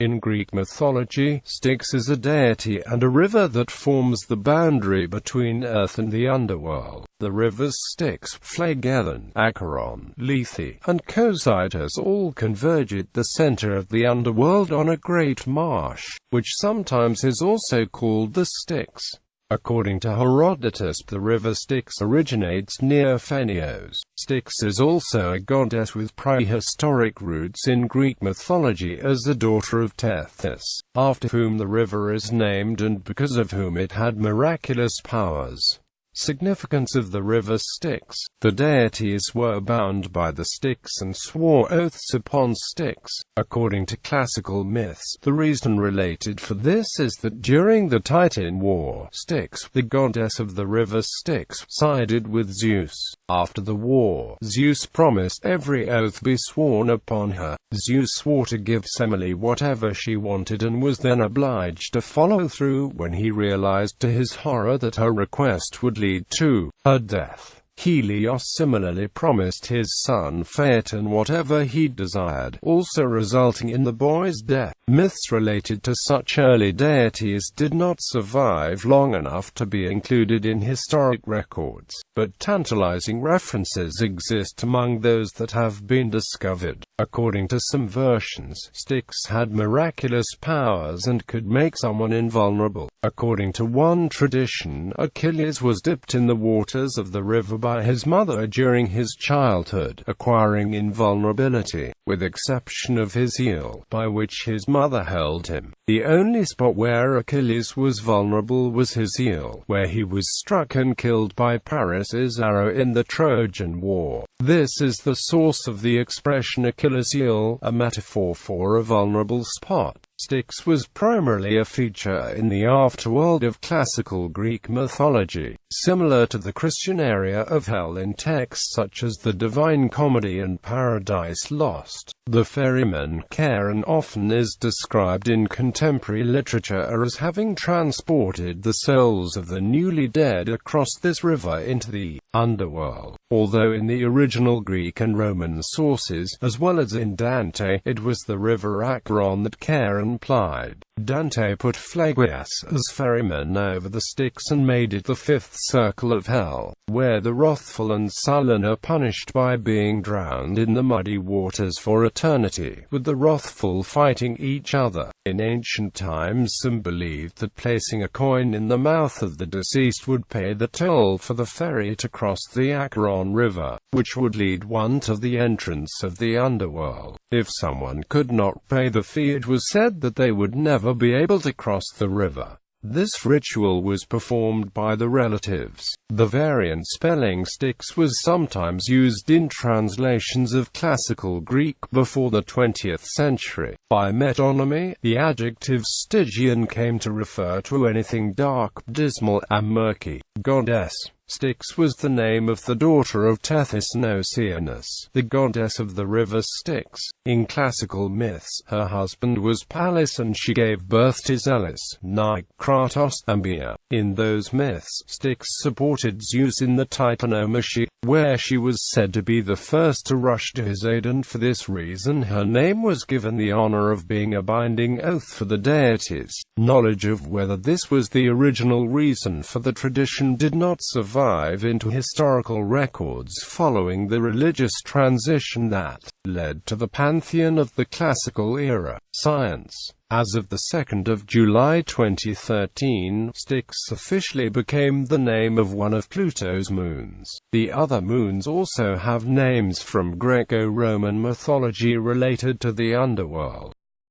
In Greek mythology, Styx is a deity and a river that forms the boundary between earth and the underworld. The rivers Styx, Phlegethon, Acheron, Lethe, and Cocytus all converge at the center of the underworld on a great marsh, which sometimes is also called the Styx. According to Herodotus, the river Styx originates near Feneos. Styx is also a goddess with prehistoric roots in Greek mythology as the daughter of Tethys, after whom the river is named and because of whom it had miraculous powers. Significance of the river Styx. The deities were bound by the Styx and swore oaths upon Styx. According to classical myths, the reason related for this is that during the Titan War, Styx, the goddess of the river Styx, sided with Zeus. After the war, Zeus promised every oath be sworn upon her. Zeus swore to give Semele whatever she wanted and was then obliged to follow through when he realized to his horror that her request would lead to her death. Helios similarly promised his son Phaeton whatever he desired, also resulting in the boy's death. Myths related to such early deities did not survive long enough to be included in historic records, but tantalizing references exist among those that have been discovered. According to some versions, Styx had miraculous powers and could make someone invulnerable. According to one tradition, Achilles was dipped in the waters of the river by his mother during his childhood, acquiring invulnerability, with exception of his heel, by which his mother held him. The only spot where Achilles was vulnerable was his heel, where he was struck and killed by Paris's arrow in the Trojan War. This is the source of the expression Achilles' heel, a metaphor for a vulnerable spot. Styx was primarily a feature in the afterworld of classical Greek mythology, similar to the Christian area of hell in texts such as the Divine Comedy and Paradise Lost. The ferryman Acheron often is described in contemporary literature as having transported the souls of the newly dead across this river into the underworld. Although in the original Greek and Roman sources, as well as in Dante, it was the river Acheron that Acheron plied. Dante put Phlegethon as ferryman over the Styx and made it the fifth circle of hell, where the wrathful and sullen are punished by being drowned in the muddy waters for eternity, with the wrathful fighting each other. In ancient times, some believed that placing a coin in the mouth of the deceased would pay the toll for the ferry to cross the Acheron River, which would lead one to the entrance of the underworld. If someone could not pay the fee, it was said that they would never be able to cross the river. This ritual was performed by the relatives. The variant spelling Styx was sometimes used in translations of classical Greek before the 20th century. By metonymy, the adjective Stygian came to refer to anything dark, dismal, and murky. Goddess Styx was the name of the daughter of Tethys and Oceanus, the goddess of the river Styx. In classical myths, her husband was Pallas and she gave birth to Zeus, Nike, Kratos, and Bia. In those myths, Styx supported Zeus in the Titanomachy, where she was said to be the first to rush to his aid, and for this reason her name was given the honor of being a binding oath for the deities. Knowledge of whether this was the original reason for the tradition did not survive into historical records following the religious transition that led to the pantheon of the classical era. Science. As of the 2nd of July 2013, Styx officially became the name of one of Pluto's moons. The other moons also have names from Greco-Roman mythology related to the underworld.